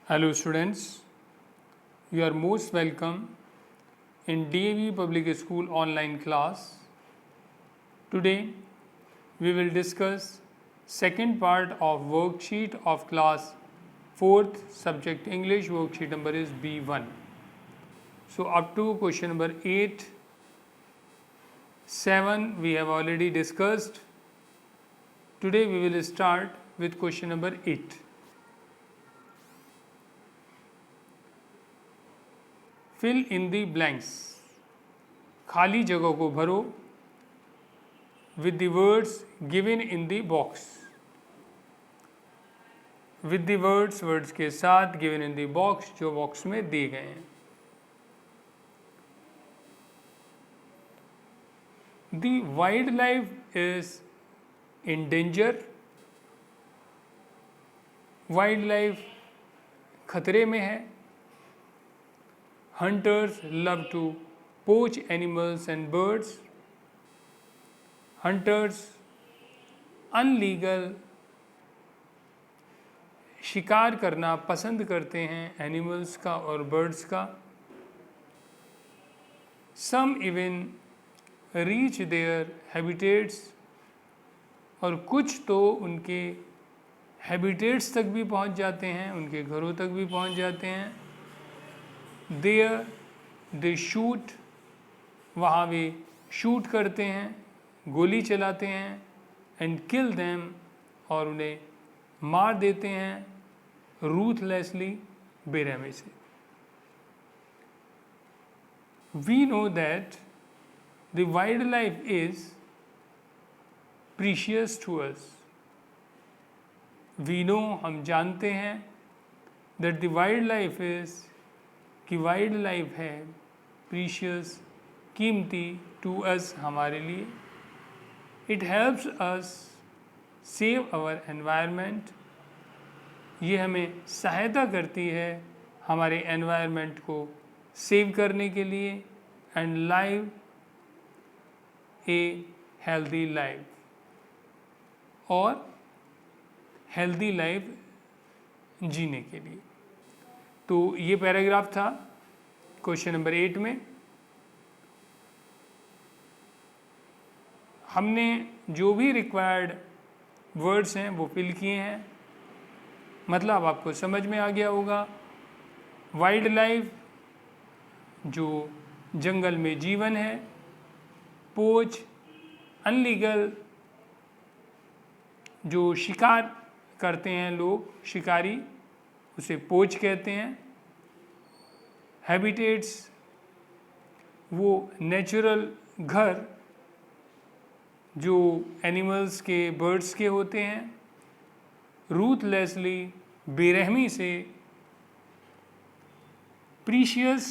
Hello students, you are most welcome in DAV Public School online class. Today we will discuss second part of worksheet of class 4th subject English. Worksheet number is B1. So up to question number 8, 7 we have already discussed. Today we will start with question number 8. Fill in the blanks. खाली जगह को भरो with the words given in the box. With the words के साथ given in the box, जो box में दिए गए हैं. The wildlife is in danger. Wildlife खतरे में है. Hunters love to poach animals and birds. Hunters illegal शिकार करना पसंद करते हैं एनिमल्स का और बर्ड्स का. Some even reach their habitats, और कुछ तो उनके हैबिटेट्स तक भी पहुंच जाते हैं, उनके घरों तक भी पहुंच जाते हैं. There they shoot, वहाँ वे शूट करते हैं, गोली चलाते हैं. एंड किल them, और उन्हें मार देते हैं रूथलेसली, बेरहमी से. We know that the wildlife is precious to us. We know, हम जानते हैं, that the wildlife is, कि वाइल्ड लाइफ है प्रीशियस, कीमती, टू अस, हमारे लिए. It helps us save our environment, ये हमें सहायता करती है हमारे एनवायरनमेंट को सेव करने के लिए. And live a healthy life, और हेल्दी लाइफ जीने के लिए. तो ये पैराग्राफ था क्वेश्चन नंबर 8 में. हमने जो भी रिक्वायर्ड वर्ड्स हैं वो फिल किए हैं. मतलब आपको समझ में आ गया होगा. वाइल्ड लाइफ, जो जंगल में जीवन है. पोच, अनलीगल, जो शिकार करते हैं लोग, शिकारी, उसे पोच कहते हैं. हैबिटेट्स, वो नेचुरल घर जो एनिमल्स के, बर्ड्स के होते हैं. रूथलेसली, बेरहमी से. प्रीशियस,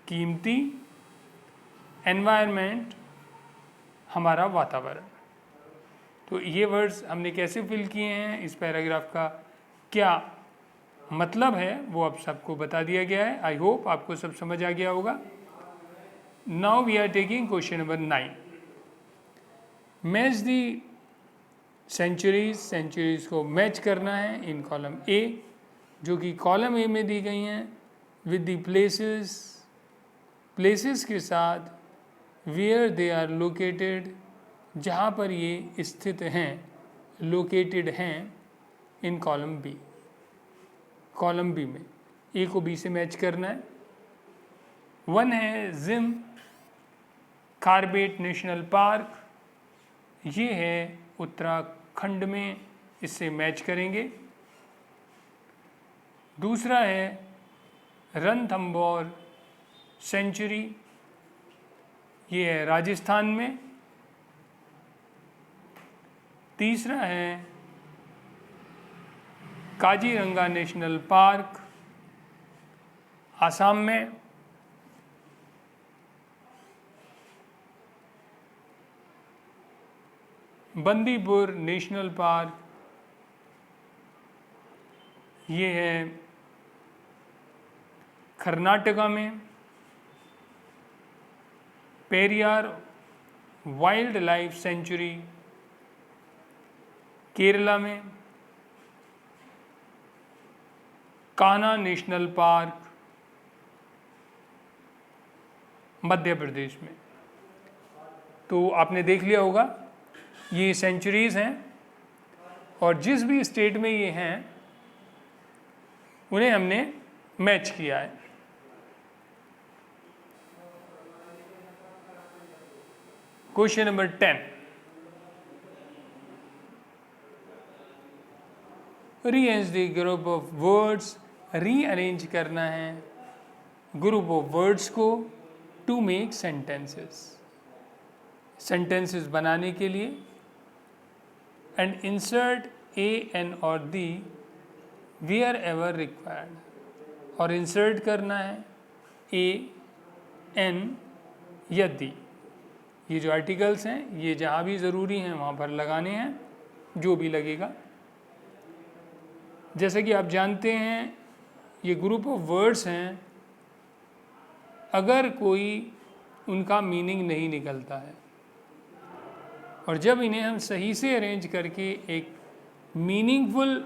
कीमती. एनवायरनमेंट, हमारा वातावरण. तो ये वर्ड्स हमने कैसे फिल किए हैं, इस पैराग्राफ का क्या मतलब है वो अब सबको बता दिया गया है. आई होप आपको सब समझ आ गया होगा. Now we are taking question number 9. Match the centuries. Centuries को मैच करना है इन कॉलम ए, जो कि कॉलम ए में दी गई हैं, विद द प्लेसेस, प्लेसेस के साथ, वेयर दे आर लोकेटेड, जहाँ पर ये स्थित हैं, लोकेटेड हैं, in column B. Column B में ए को बी से मैच करना है. 1 है जिम कॉर्बेट नेशनल पार्क, ये है उत्तराखंड में, इससे मैच करेंगे. दूसरा है रणथंभौर सेंचुरी, ये है राजस्थान में. तीसरा है काजीरंगा नेशनल पार्क, आसाम में. बंदीपुर नेशनल पार्क, ये है कर्नाटका में. Periyar wild life sanctuary, Kerala में. कान्हा नेशनल पार्क मध्य प्रदेश में। तो आपने देख लिया होगा ये सेंचुरीज हैं और जिस भी स्टेट में ये हैं उन्हें हमने मैच किया है। Question number 10, rearrange the group of words, rearrange करना है ग्रुप ऑफ वर्ड्स को टू मेक सेंटेंसेस, सेंटेंसेस बनाने के लिए, एंड इंसर्ट ए एन और दी वेयर एवर रिक्वायर्ड, और इंसर्ट करना है ए एन या दी। ये जो आर्टिकल्स हैं ये जहाँ भी ज़रूरी हैं वहाँ पर लगाने हैं, जो भी लगेगा। जैसे कि आप जानते हैं ये ग्रुप ऑफ वर्ड्स हैं, अगर कोई उनका मीनिंग नहीं निकलता है और जब इन्हें हम सही से अरेंज करके एक मीनिंगफुल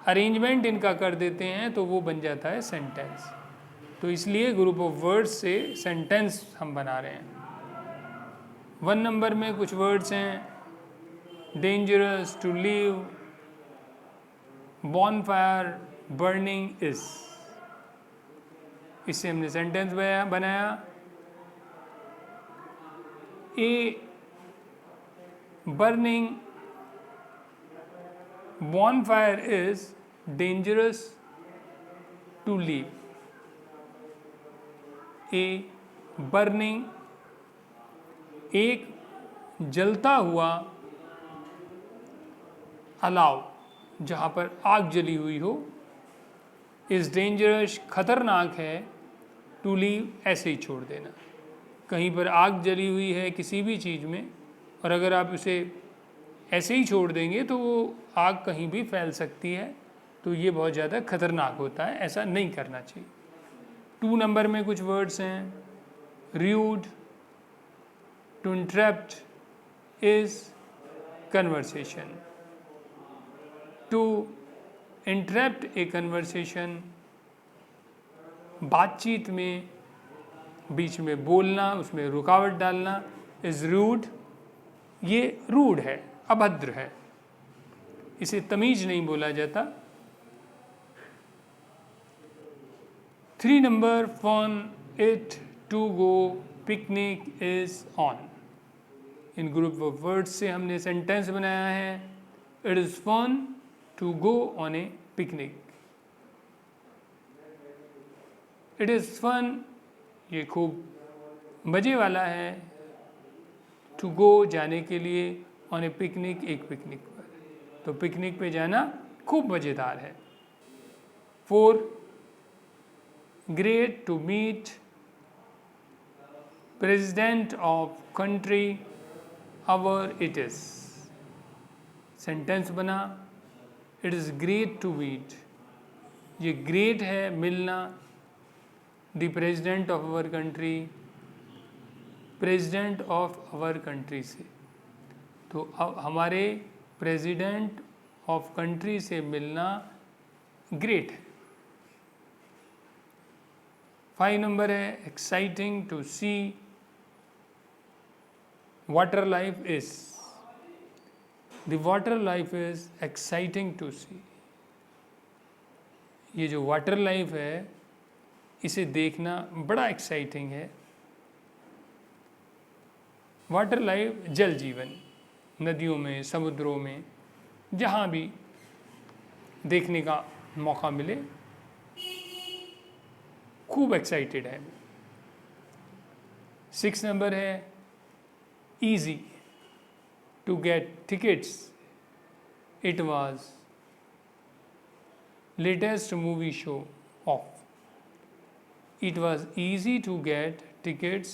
अरेंजमेंट इनका कर देते हैं तो वो बन जाता है सेंटेंस। तो इसलिए ग्रुप ऑफ वर्ड्स से सेंटेंस हम बना रहे हैं। 1 नंबर में कुछ वर्ड्स हैं, dangerous, to leave, bonfire, burning is. इससे हमने सेंटेंस बनाया। A burning bonfire is dangerous to leave. A burning, एक जलता हुआ अलाव जहाँ पर आग जली हुई हो, इस डेंजरस खतरनाक है, टू लीव ऐसे ही छोड़ देना। कहीं पर आग जली हुई है किसी भी चीज़ में और अगर आप उसे ऐसे ही छोड़ देंगे तो वो आग कहीं भी फैल सकती है, तो ये बहुत ज़्यादा खतरनाक होता है, ऐसा नहीं करना चाहिए। 2 नंबर में कुछ वर्ड्स हैं, rude, to interrupt is conversation, to interrupt a conversation, बातचीत में बीच में बोलना, उसमें रुकावट डालना, इज रूड, ये रूड है, अभद्र है, इसे तमीज नहीं बोला जाता। 3 number, fun, it, to go, picnic is on. इन ग्रुप ऑफ वर्ड्स से हमने सेंटेंस बनाया है, it is fun to go on a picnic. It is fun, ये खूब मज़े वाला है, टू गो जाने के लिए, ऑन ए पिकनिक एक पिकनिक पर, तो पिकनिक पे जाना खूब मज़ेदार है। 4 great to meet president of country our it is. Sentence बना, it is great to meet, ये ग्रेट है मिलना, the president of our country, president of our country से, तो अब हमारे प्रेसिडेंट ऑफ कंट्री से मिलना ग्रेट है। 5 नंबर है, exciting to see water life is, the water life is exciting to see. ये जो वाटर लाइफ है इसे देखना बड़ा एक्साइटिंग है। वाटर लाइफ जल जीवन, नदियों में, समुद्रों में, जहाँ भी देखने का मौका मिले, खूब एक्साइटेड है। 6 नंबर है, easy to get tickets, it was latest movie show of, it was easy to get tickets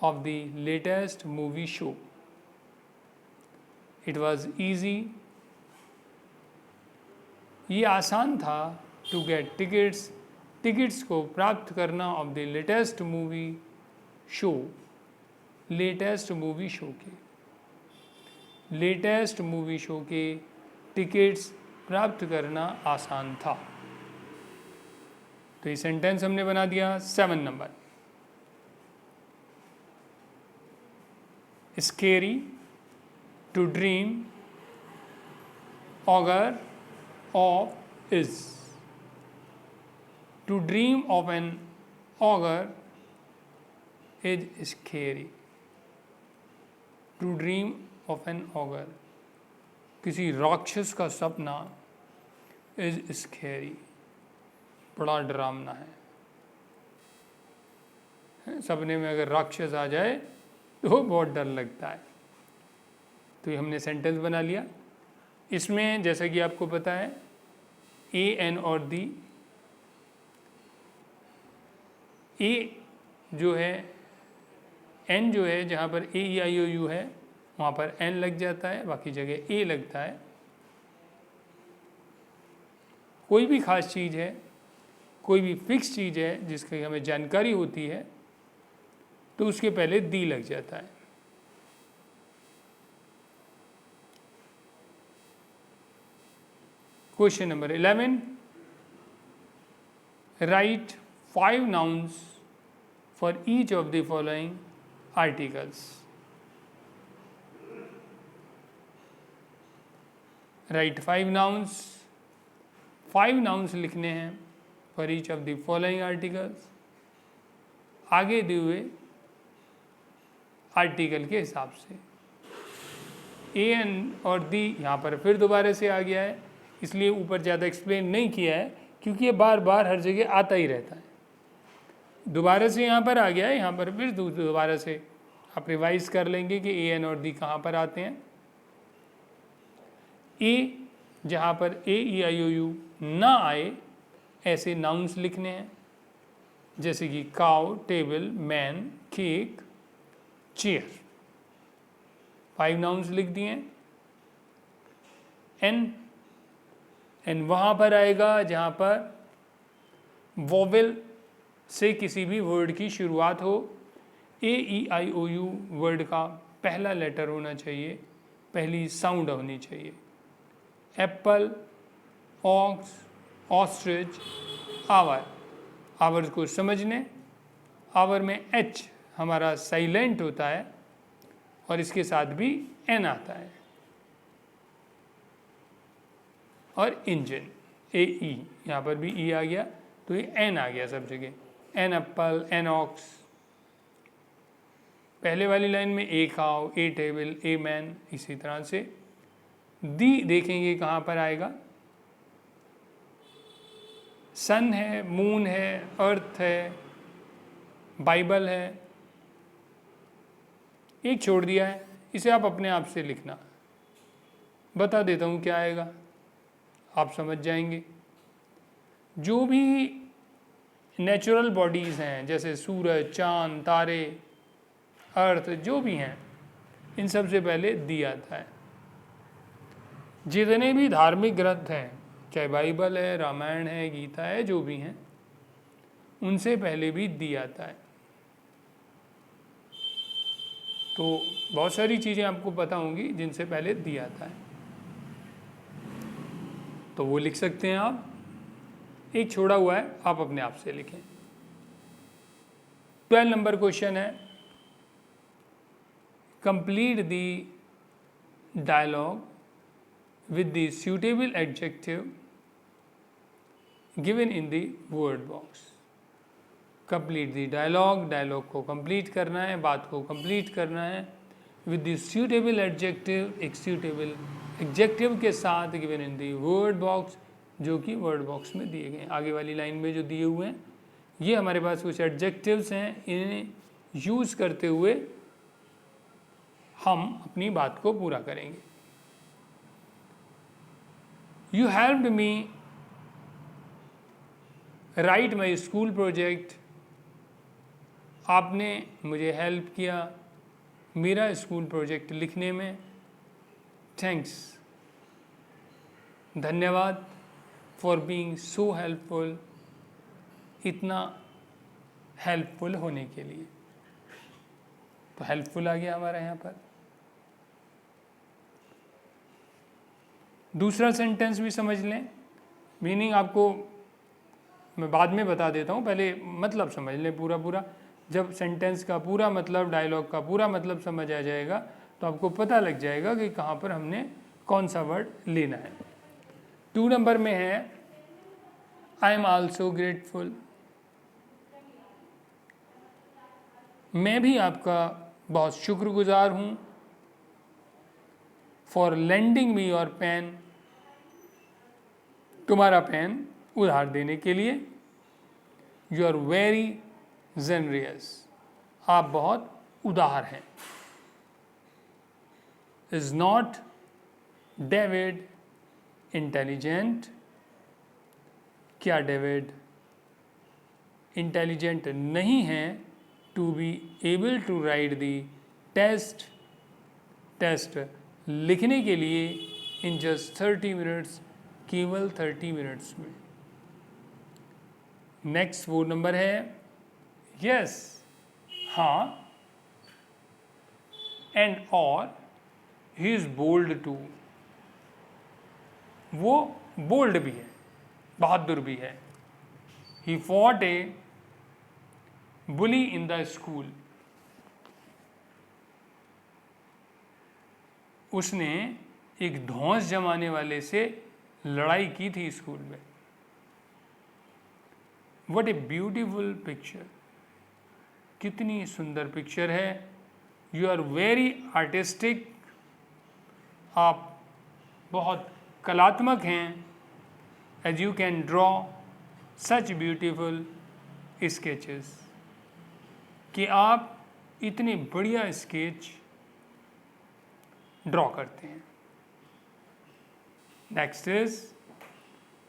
of the latest movie show, it was easy, ये आसान था, to get tickets, टिकट्स को प्राप्त करना, of the latest movie show, latest movie show के, latest movie show के tickets प्राप्त करना आसान था। तो ये सेंटेंस हमने बना दिया। 7 number, scary to dream ogre of is. To dream of an ogre is scary. To dream of an ogre, किसी राक्षस का सपना इज स्केरी, बड़ा डरावना है। सपने में अगर राक्षस आ जाए तो बहुत डर लगता है। तो ये हमने सेंटेंस बना लिया। इसमें जैसा कि आपको पता है ए एन और दी, ए जो है, एन जो है, जहाँ पर ए ई आई ओ यू है वहाँ पर एन लग जाता है, बाकी जगह ए लगता है। कोई भी खास चीज़ है, कोई भी फिक्स चीज़ है जिसकी हमें जानकारी होती है तो उसके पहले दी लग जाता है। Question number 11, right 5 nouns for each of the following articles. Right 5 nouns, 5 nouns लिखने हैं for each of the following articles, आगे दिए हुए आर्टिकल के हिसाब से। ए एन और दी यहाँ पर फिर दोबारा से आ गया है, इसलिए ऊपर ज़्यादा एक्सप्लेन नहीं किया है क्योंकि ये बार बार हर जगह आता ही रहता है। दोबारा से यहाँ पर आ गया है, यहाँ पर फिर दोबारा से आप रिवाइज कर लेंगे कि ए एन और दी कहाँ पर आते हैं। ए जहाँ पर ए ई आई ओ यू ना आए ऐसे नाउन्स लिखने हैं, जैसे कि cow, table, man, cake, chair. 5 nouns लिख दिए। एन वहाँ पर आएगा जहाँ पर वोवेल से किसी भी वर्ड की शुरुआत हो। ए ई आई ओ यू वर्ड का पहला लेटर होना चाहिए, पहली साउंड होनी चाहिए। Apple, ox, ostrich, hour. Hour को समझने, आवर में एच हमारा साइलेंट होता है और इसके साथ भी एन आता है। और इंजन, ए ई, यहाँ पर भी ई आ गया तो ये एन आ गया सब जगह। An apple, an ox. पहले वाली लाइन में a cow, a table, a man, इसी तरह से। दी देखेंगे कहाँ पर आएगा। सन है, मून है, अर्थ है, बाइबल है। एक छोड़ दिया है, इसे आप अपने आप से लिखना। बता देता हूँ क्या आएगा, आप समझ जाएंगे। जो भी नेचुरल बॉडीज़ हैं जैसे सूरज, चांद, तारे, अर्थ, जो भी हैं, इन सब से पहले दी आता है। जितने भी धार्मिक ग्रंथ हैं, चाहे बाइबल है, रामायण है, गीता है, जो भी हैं, उनसे पहले भी दी आता है। तो बहुत सारी चीज़ें आपको पता होंगी जिनसे पहले दी आता है, तो वो लिख सकते हैं आप। एक छोड़ा हुआ है, आप अपने आप से लिखें। 12 नंबर क्वेश्चन है, complete the dialogue with the suitable adjective given in the word box। Complete the dialogue, dialogue को कंप्लीट करना है, बात को कंप्लीट करना है विद द suitable adjective, एक suitable एडजेक्टिव के साथ given in the word box, जो कि वर्ड बॉक्स में दिए गए हैं। आगे वाली लाइन में जो दिए हुए हैं ये हमारे पास कुछ एडजेक्टिव्स हैं, इन्हें यूज़ करते हुए हम अपनी बात को पूरा करेंगे। You helped me right my school project. आपने मुझे हेल्प किया मेरा स्कूल प्रोजेक्ट लिखने में। थैंक्स, धन्यवाद। फॉर बीइंग सो हेल्पफुल, इतना हेल्पफुल होने के लिए। तो हेल्पफुल आ गया हमारा यहाँ पर। दूसरा सेंटेंस भी समझ लें, मीनिंग आपको मैं बाद में बता देता हूँ, पहले मतलब समझ लें पूरा। जब सेंटेंस का पूरा मतलब, डायलॉग का पूरा मतलब समझ आ जाएगा तो आपको पता लग जाएगा कि कहाँ पर हमने कौन सा वर्ड लेना है। 2 नंबर में है आई एम आल्सो ग्रेटफुल। मैं भी आपका बहुत शुक्रगुजार हूँ। For lending me your pen, तुम्हारा पेन उधार देने के लिए। यू आर वेरी जेनरियस, आप बहुत उदार हैं। इज नॉट डेविड इंटेलिजेंट, क्या डेविड इंटेलिजेंट नहीं है to be able to write the test, test लिखने के लिए इन जस्ट 30 मिनट्स, केवल 30 मिनट्स में। नेक्स्ट 4 नंबर है यस, हाँ, एंड और ही इज बोल्ड टू, वो बोल्ड भी है, बहादुर भी है। He fought A bully in the school, उसने एक धौंस जमाने वाले से लड़ाई की थी स्कूल में। व्हाट ए ब्यूटीफुल पिक्चर, कितनी सुंदर पिक्चर है। यू आर वेरी आर्टिस्टिक, आप बहुत कलात्मक हैं। As you can draw such beautiful sketches, कि आप इतने बढ़िया स्केच ड्रॉ करते हैं। Next is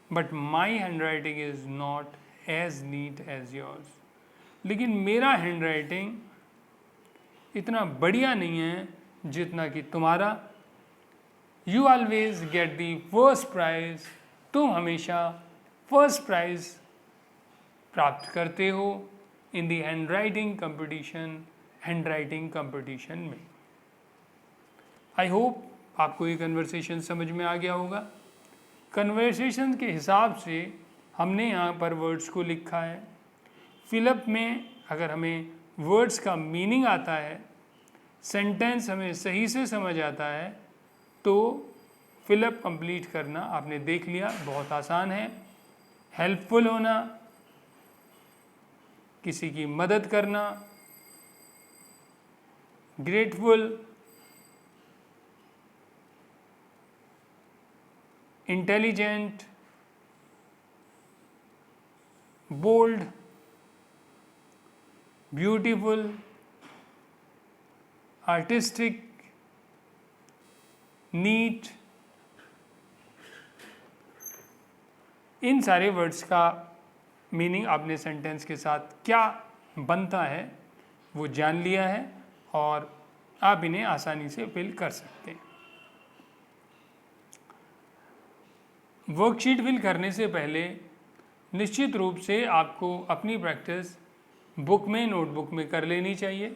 but my handwriting is not as neat as yours, लेकिन मेरा हैंड राइटिंग इतना बढ़िया नहीं है जितना कि तुम्हारा। You always get the first prize, तुम हमेशा फर्स्ट प्राइज प्राप्त करते हो in the handwriting competition, handwriting competition में। आई होप आपको ये कन्वर्सेशन समझ में आ गया होगा। कन्वर्सेशन के हिसाब से हमने यहाँ पर वर्ड्स को लिखा है। फिलअप में अगर हमें वर्ड्स का मीनिंग आता है, सेंटेंस हमें सही से समझ आता है, तो फिलअप कंप्लीट करना आपने देख लिया बहुत आसान है। हेल्पफुल होना, किसी की मदद करना, grateful, intelligent, bold, beautiful, artistic, neat, इन सारे वर्ड्स का मीनिंग आपने सेंटेंस के साथ क्या बनता है वो जान लिया है और आप इन्हें आसानी से फिल कर सकते हैं। वर्कशीट फिल करने से पहले निश्चित रूप से आपको अपनी प्रैक्टिस बुक में, नोटबुक में कर लेनी चाहिए।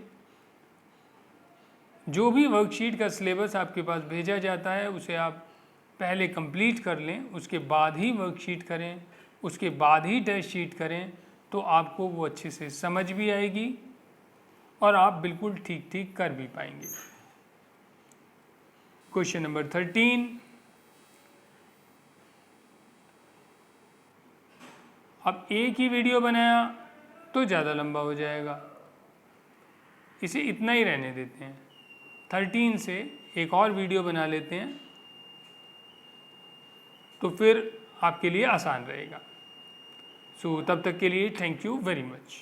जो भी वर्कशीट का सिलेबस आपके पास भेजा जाता है उसे आप पहले कंप्लीट कर लें, उसके बाद ही वर्कशीट करें, उसके बाद ही टेस्ट शीट करें, तो आपको वो अच्छे से समझ भी आएगी और आप बिल्कुल ठीक ठीक कर भी पाएंगे। क्वेश्चन नंबर 13, अब एक ही वीडियो बनाया तो ज़्यादा लंबा हो जाएगा, इसे इतना ही रहने देते हैं। 13 से एक और वीडियो बना लेते हैं तो फिर आपके लिए आसान रहेगा। सो तब तक के लिए थैंक यू वेरी मच।